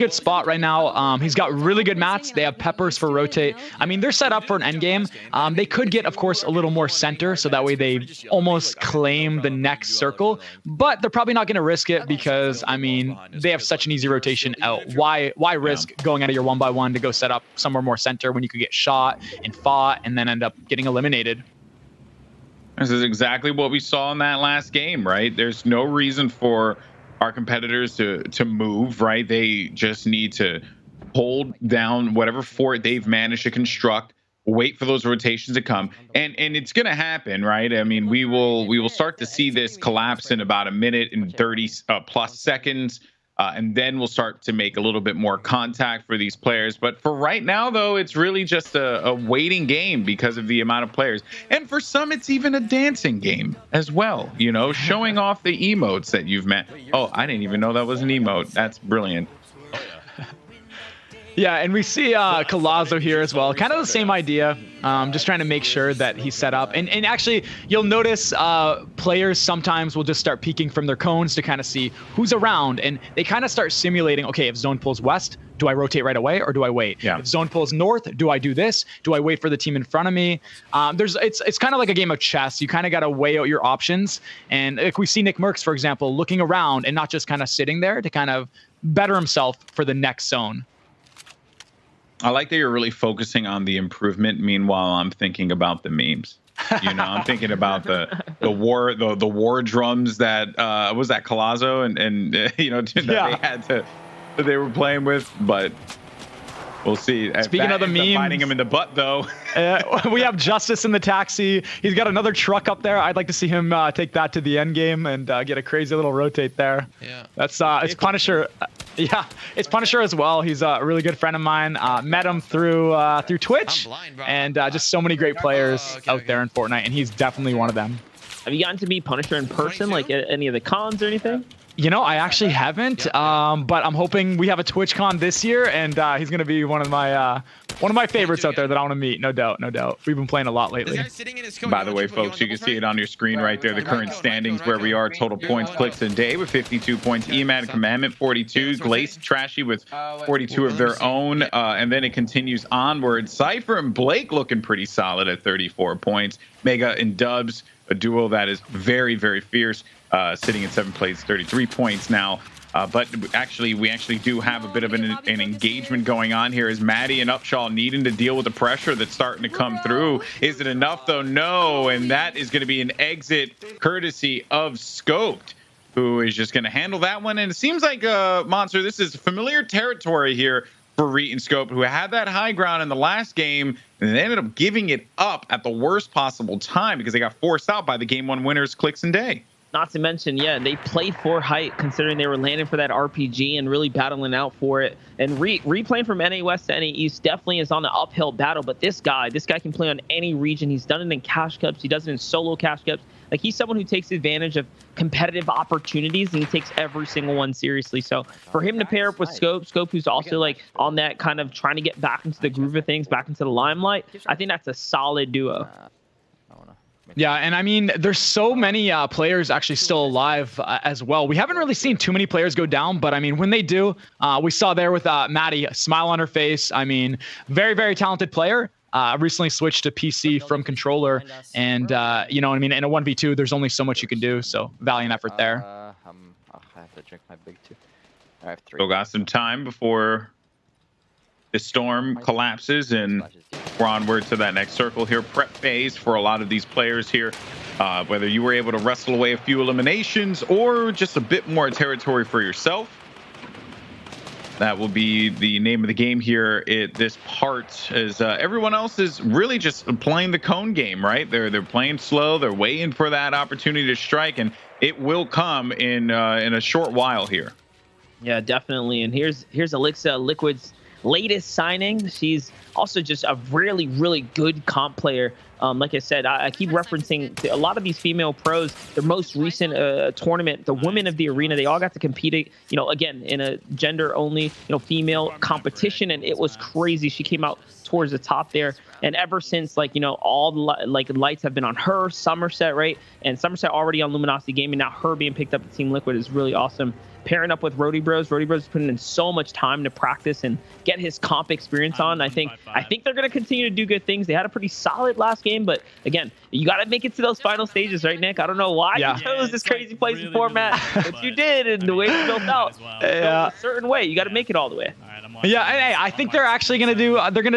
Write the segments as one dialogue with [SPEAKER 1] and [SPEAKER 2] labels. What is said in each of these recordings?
[SPEAKER 1] good spot right now. He's got really good mats. They have peppers for rotate. I mean, they're set up for an end game. They could get, of course, a little more center, so that way they almost claim the next circle. But they're probably not going to risk it because, I mean, they have such an easy rotation out. Why risk going out of your 1x1 to go set up somewhere more center when you could get shot and fought and then end up getting eliminated?
[SPEAKER 2] This is exactly what we saw in that last game, right? There's no reason for our competitors to move, right? They just need to hold down whatever fort they've managed to construct, wait for those rotations to come, and it's going to happen, right? I mean, we will start to see this collapse in about a minute and 30 plus seconds. And then we'll start to make a little bit more contact for these players. But for right now, though, it's really just a waiting game because of the amount of players. And for some, it's even a dancing game as well, you know, showing off the emotes that you've met. Oh, I didn't even know that was an emote. That's brilliant.
[SPEAKER 1] Yeah, and we see Colazo here as well. Kind of the same idea, just trying to make sure that he's set up. And actually, you'll notice players sometimes will just start peeking from their cones to kind of see who's around. And they kind of start simulating, okay, if zone pulls west, do I rotate right away or do I wait?
[SPEAKER 2] Yeah.
[SPEAKER 1] If zone pulls north, do I do this? Do I wait for the team in front of me? It's kind of like a game of chess. You kind of got to weigh out your options. And if we see NickEh30’s, for example, looking around and not just kind of sitting there to kind of better himself for the next zone.
[SPEAKER 2] I like that you're really focusing on the improvement. Meanwhile, I'm thinking about the memes. You know, I'm thinking about the war drums that was that Colazo and you know that they were playing with, but we'll see.
[SPEAKER 1] Speaking of the memes,
[SPEAKER 2] fighting him in the butt though.
[SPEAKER 1] We have Justice in the taxi. He's got another truck up there. I'd like to see him take that to the end game and get a crazy little rotate there.
[SPEAKER 3] Yeah,
[SPEAKER 1] that's it's Punisher. Yeah, it's Punisher as well. He's a really good friend of mine. Met him through Twitch, and just so many great players out there in Fortnite, and he's definitely one of them.
[SPEAKER 4] Have you gotten to meet Punisher in person, like at any of the cons or anything?
[SPEAKER 1] You know, I actually haven't, but I'm hoping we have a TwitchCon this year, and he's gonna be one of my favorites out there that I want to meet. No doubt, no doubt. We've been playing a lot lately.
[SPEAKER 2] By the way, folks, you can see it on your screen right there. The current standings where we are: total points, clicks, and day with 52 points. Emad Commandment 42, Glace Trashy with 42 of their own, and then it continues onward. Cypher and Blake looking pretty solid at 34 points. Mega and Dubs, a duo that is very, very fierce. Sitting in 7th place, 33 points now. But we actually do have a bit of an engagement going on here as Maddie and Upshaw needing to deal with the pressure that's starting to come through. Is it enough though? No, and that is going to be an exit courtesy of Scoped, who is just going to handle that one. And it seems like, Monster, this is familiar territory here for Reet and Scope, who had that high ground in the last game, and they ended up giving it up at the worst possible time because they got forced out by the Game 1 winners, Clicks and Day.
[SPEAKER 4] Not to mention, yeah, they played for height considering they were landing for that RPG and really battling out for it. And replaying from NA West to NA East definitely is on the uphill battle. But this guy can play on any region. He's done it in Cash Cups. He does it in solo Cash Cups. Like, he's someone who takes advantage of competitive opportunities, and he takes every single one seriously. So for him to pair up with Scope, who's also like on that kind of trying to get back into the groove of things, back into the limelight, I think that's a solid duo.
[SPEAKER 1] Yeah, and I mean, there's so many players actually still alive as well. We haven't really seen too many players go down, but I mean, when they do, we saw there with Maddie, a smile on her face. I mean, very, very talented player. Recently switched to PC from controller, and you know what I mean, in a 1v2, there's only so much you can do, so valiant effort there.
[SPEAKER 5] I have to drink my big two. I have 3.
[SPEAKER 2] Still got some time before the storm collapses, and we're onward to that next circle here. Prep phase for a lot of these players here. Whether you were able to wrestle away a few eliminations or just a bit more territory for yourself, that will be the name of the game here at this part, as everyone else is really just playing the cone game, right? They're playing slow. They're waiting for that opportunity to strike, and it will come in a short while here.
[SPEAKER 4] Yeah, definitely. And here's Alexa Liquid's latest signing. She's also just a really, really good comp player. Like I said, I keep referencing a lot of these female pros. Their most recent tournament, the Women of the Arena, they all got to compete, you know, again, in a gender only, you know, female competition, and it was crazy. She came out towards the top there. And ever since, like, you know, all the lights have been on her, Somerset, right? And Somerset already on Luminosity Gaming, now her being picked up at Team Liquid is really awesome. Pairing up with Rody Bros. Rody Bros is putting in so much time to practice and get his comp experience on. I think they're going to continue to do good things. They had a pretty solid last game, but again, you got to make it to those final stages, right, Nick? I don't know why you chose this crazy placing really format, but you did, and the way you built out a certain way. You got to make it all the way.
[SPEAKER 1] Yeah, I think they're actually gonna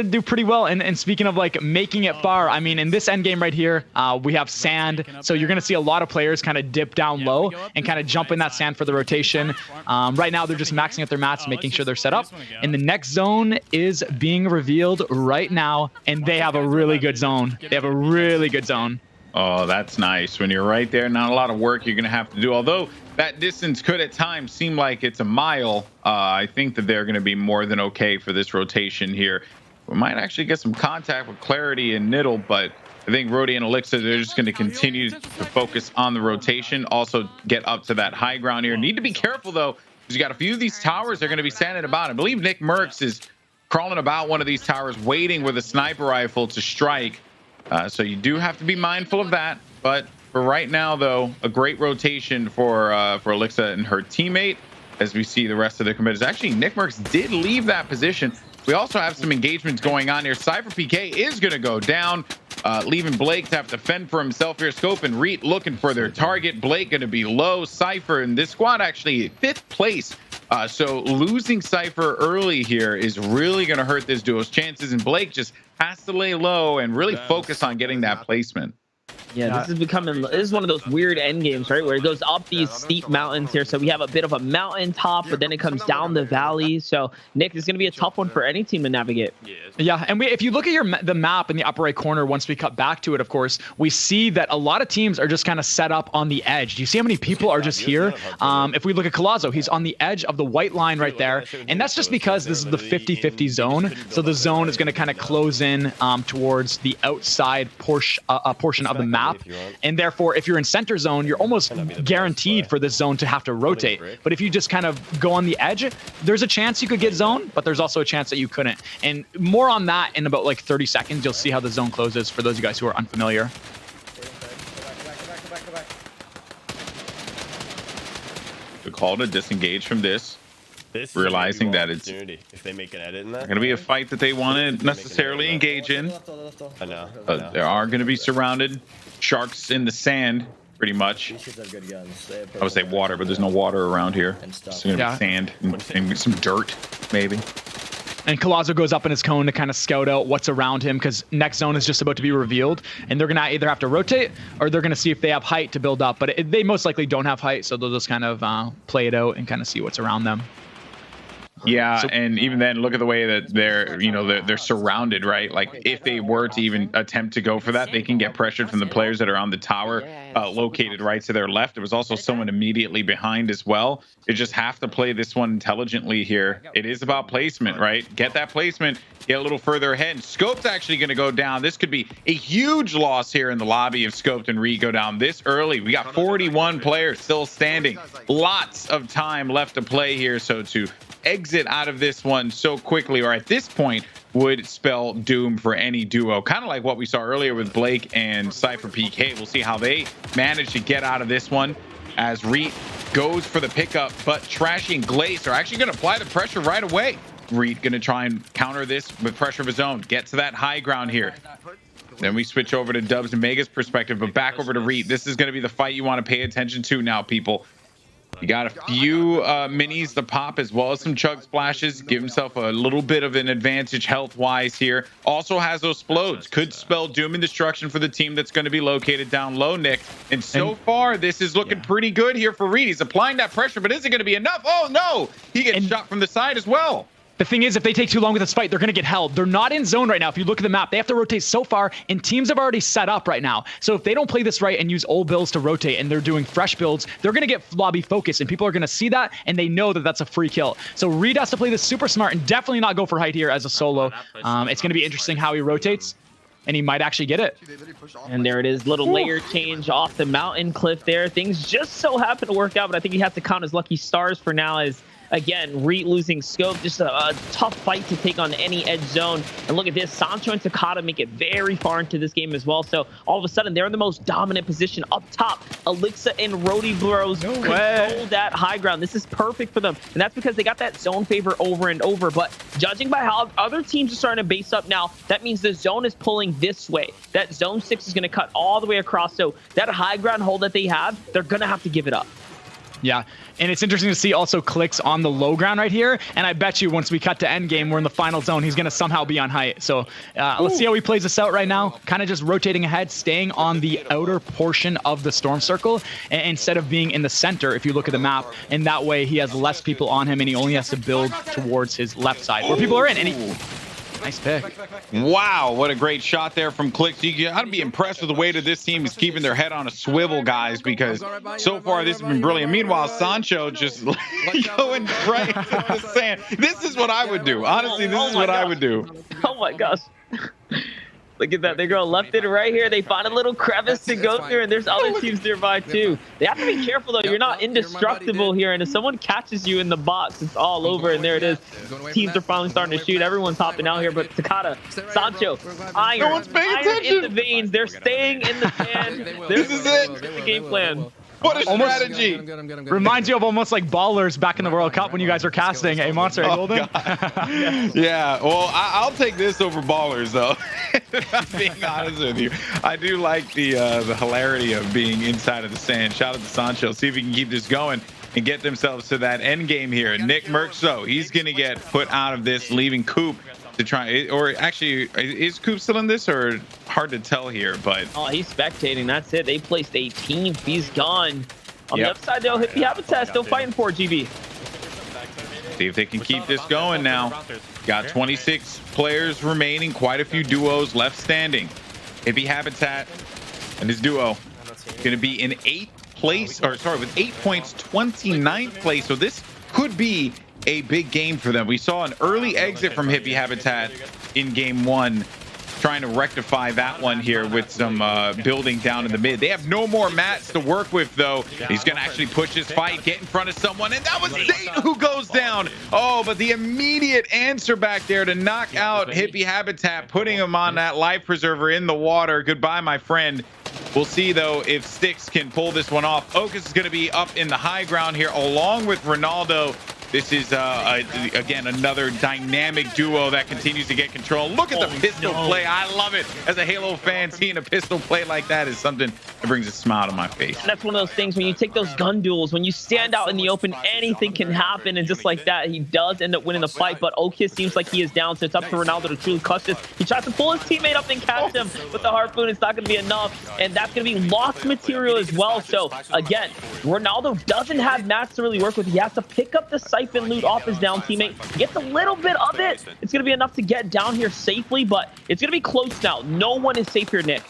[SPEAKER 1] do pretty well. And speaking of like making it far, I mean, in this end game right here, we have sand, so you're gonna see a lot of players kind of dip down low and kind of jump in that sand for the rotation. Right now, they're just maxing out their mats, making sure they're set up. And the next zone is being revealed right now, and they have a really good zone. They have a really good zone.
[SPEAKER 2] Oh, that's nice. When you're right there, not a lot of work you're going to have to do. Although that distance could at times seem like it's a mile, I think that they're going to be more than okay for this rotation here. We might actually get some contact with Clarity and Niddle, but I think Rody and Elixir, they're just going to continue to focus on the rotation. Also get up to that high ground here. Need to be careful, though, because you got a few of these towers they're going to be standing about. I believe NickEh30’s is crawling about one of these towers, waiting with a sniper rifle to strike. So you do have to be mindful of that. But for right now, though, a great rotation for Elixir and her teammate. As we see the rest of the competitors. Actually, NickEh30’s did leave that position. We also have some engagements going on here. Cypher PK is going to go down, leaving Blake to have to fend for himself here. Scope and Reet looking for their target. Blake going to be low. Cypher and this squad actually 5th place. So losing Cypher early here is really going to hurt this duo's chances. And Blake just has to lay low and really focus on getting that placement.
[SPEAKER 4] Yeah, this is one of those weird end games, right, where it goes up these steep mountains here. So we have a bit of a mountain top, but then it comes down the valley. So Nick, this is going to be a tough one for any team to navigate.
[SPEAKER 1] Yeah, and if you look at the map in the upper right corner, once we cut back to it, of course, we see that a lot of teams are just kind of set up on the edge. Do you see how many people are just here? If we look at Colazo, he's on the edge of the white line right there, and that's just because this is the 50-50 zone. So the zone is going to kind of close in towards the outside portion of the map. And therefore, if you're in center zone, you're almost guaranteed for this zone to have to rotate. But if you just kind of go on the edge, there's a chance you could get zone, but there's also a chance that you couldn't. And more on that in about like 30 seconds, you'll see how the zone closes for those of you guys who are unfamiliar.
[SPEAKER 2] The call to disengage from this. Realizing that it's
[SPEAKER 3] if they make an edit in that,
[SPEAKER 2] going to be a fight that they want to necessarily engage in.
[SPEAKER 3] I know.
[SPEAKER 2] There are going to be surrounded sharks in the sand, pretty much. I would say water, but there's no water around here. It's going to be sand and some dirt, maybe.
[SPEAKER 1] And Colazo goes up in his cone to kind of scout out what's around him, because next zone is just about to be revealed, and they're going to either have to rotate or they're going to see if they have height to build up. But they most likely don't have height, so they'll just kind of play it out and kind of see what's around them.
[SPEAKER 2] Yeah, so, and even then, look at the way that they're surrounded, right? Like, if they were to even attempt to go for that, they can get pressured from the players that are on the tower, located right to their left. There was also someone immediately behind as well. You just have to play this one intelligently here. It is about placement, right? Get that placement, get a little further ahead. Scope's actually going to go down. This could be a huge loss here in the lobby if Scoped and Reed go down this early. We got 41 players still standing. Lots of time left to play here, so to exit out of this one so quickly, or at this point, would spell doom for any duo. Kind of like what we saw earlier with Blake and Cypher PK. We'll see how they manage to get out of this one as Reet goes for the pickup, but Trashy and Glace are actually going to apply the pressure right away. Reet going to try and counter this with pressure of his own. Get to that high ground here. Then we switch over to Dubs and Mega's perspective, but back over to Reet. This is going to be the fight you want to pay attention to now, people. You got a few minis to pop, as well as some chug splashes. Give himself a little bit of an advantage health-wise here. Also has those explodes. Could spell doom and destruction for the team that's going to be located down low, Nick. And so far, this is looking pretty good here for Reed. He's applying that pressure, but is it going to be enough? Oh, no! He gets shot from the side as well.
[SPEAKER 1] The thing is, if they take too long with this fight, they're going to get held. They're not in zone right now. If you look at the map, they have to rotate so far, and teams have already set up right now. So if they don't play this right and use old builds to rotate, and they're doing fresh builds, they're going to get lobby focused, and people are going to see that, and they know that that's a free kill. So Reed has to play this super smart and definitely not go for height here as a solo. It's going to be interesting how he rotates, and he might actually get it.
[SPEAKER 4] And there it is, little layer change off the mountain cliff there. Things just so happen to work out, but I think he has to count his lucky stars for now as again, Reet losing scope, just a tough fight to take on any edge zone. And look at this, Sancho and Takata make it very far into this game as well. So all of a sudden, they're in the most dominant position up top. Alexa and Rody Bros control that high ground. This is perfect for them. And that's because they got that zone favor over and over. But judging by how other teams are starting to base up now, that means the zone is pulling this way. That zone 6 is going to cut all the way across. So that high ground hold that they have, they're going to have to give it up.
[SPEAKER 1] Yeah, and it's interesting to see also Clicks on the low ground right here. And I bet you once we cut to end game, we're in the final zone, he's going to somehow be on height. So let's see how he plays this out right now. Kind of just rotating ahead, staying on the outer portion of the storm circle instead of being in the center, if you look at the map. And that way he has less people on him and he only has to build towards his left side where people are in. And he... Nice pick.
[SPEAKER 2] Wow, what a great shot there from Clicks. You got to be impressed with the way that this team is keeping their head on a swivel, guys, because so far this has been brilliant. Meanwhile, Sancho just going right into the sand. This is what I would do. Honestly, this is what I would do.
[SPEAKER 4] Oh my gosh. Look at that. They're going left and right here. They find a little crevice to go through, and there's other teams nearby too. They have to be careful, though. You're not indestructible here, and if someone catches you in the box, it's all over, and there it is. Teams are finally starting to shoot. Everyone's hopping out here, but Takata, Sancho, iron in the veins. They're staying in the sand.
[SPEAKER 2] This is it.
[SPEAKER 4] The game plan.
[SPEAKER 2] What a strategy.
[SPEAKER 1] Reminds you of almost like Ballers back in the World Cup when you guys were casting a Monster Golden.
[SPEAKER 2] Yeah, well, I'll take this over Ballers, though. If I'm being honest with you. I do like the hilarity of being inside of the sand. Shout out to Sancho. See if he can keep this going and get themselves to that end game here. Nick Merckx, he's going to get put out of this, leaving Coop to try, or actually, is Coop still in this, or hard to tell here, but...
[SPEAKER 4] Oh, he's spectating. That's it. They placed 18th. He's gone. On the other side, though, Hippie Habitat still fighting for GB.
[SPEAKER 2] See if they can keep this going now. Got 26 players remaining, quite a few duos left standing. Hippie Habitat and his duo going to be in 8th place, or sorry, with 8 points, 29th place. So this could be a big game for them. We saw an early exit from Hippie Habitat in game 1, trying to rectify that one here with some building down in the mid. They have no more mats to work with, though. He's going to actually push his fight, get in front of someone, and that was Zayt who goes down. Oh, but the immediate answer back there to knock out Hippie Habitat, putting him on that life preserver in the water. Goodbye, my friend. We'll see, though, if Styx can pull this one off. Okus is going to be up in the high ground here, along with Ronaldo. This is, again, another dynamic duo that continues to get control. Look at the pistol play. I love it. As a Halo fan, seeing a pistol play like that is something that brings a smile to my face.
[SPEAKER 4] And that's one of those things when you take those gun duels, when you stand out in the open, anything can happen. And just like that, he does end up winning the fight. But Okis seems like he is down, so it's up to Ronaldo to truly clutch this. He tries to pull his teammate up and catch him with the harpoon. It's not going to be enough. And that's going to be lost material as well. So, again, Ronaldo doesn't have mats to really work with. He has to pick up the siphon loot off his down teammate. He gets a little bit of it. It's going to be enough to get down here safely, but it's going to be close now. No one is safe here, Nick.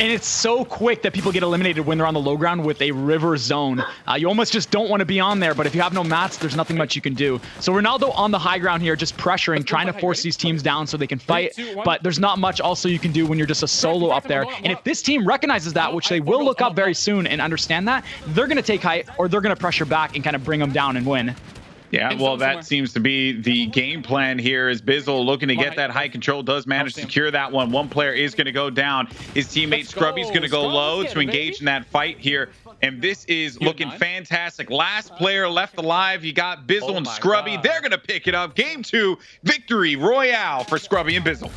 [SPEAKER 1] And it's so quick that people get eliminated when they're on the low ground with a river zone. You almost just don't want to be on there, but if you have no mats, there's nothing much you can do. So Ronaldo on the high ground here, just pressuring, trying to force these teams down so they can fight, but there's not much also you can do when you're just a solo up there. And if this team recognizes that, which they will look up very soon and understand that, they're going to take height or they're going to pressure back and kind of bring them down and win.
[SPEAKER 2] Yeah, well, that seems to be the game plan here as Bizzle looking to get that high control, does manage to secure that one. One player is going to go down. His teammate Scrubby's going to go low to engage in that fight here. And this is looking fantastic. Last player left alive. You got Bizzle and Scrubby. They're going to pick it up. Game 2, victory royale for Scrubby and Bizzle.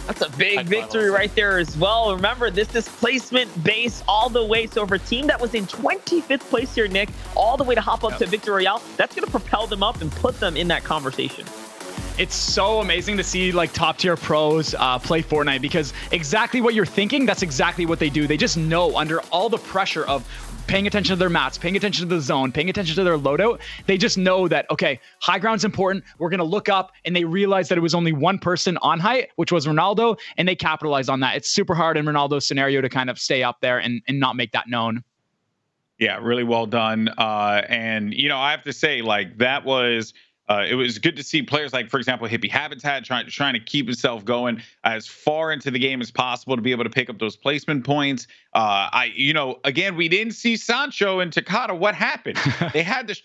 [SPEAKER 4] That's a big victory right there as well. Remember, this displacement base all the way. So for a team that was in 25th place here, Nick, all the way to hop up to Victory Royale, that's going to propel them up and put them in that conversation.
[SPEAKER 1] It's so amazing to see like top tier pros play Fortnite, because exactly what you're thinking, that's exactly what they do. They just know under all the pressure of paying attention to their mats, paying attention to the zone, paying attention to their loadout, they just know that, okay, high ground's important. We're going to look up, and they realized that it was only one person on height, which was Ronaldo, and they capitalized on that. It's super hard in Ronaldo's scenario to kind of stay up there and not make that known.
[SPEAKER 2] Yeah, really well done. And, you know, I have to say, like, that was... it was good to see players like, for example, Hippie Habitat trying to keep himself going as far into the game as possible to be able to pick up those placement points. You know, again, we didn't see Sancho and Takata. What happened? They had the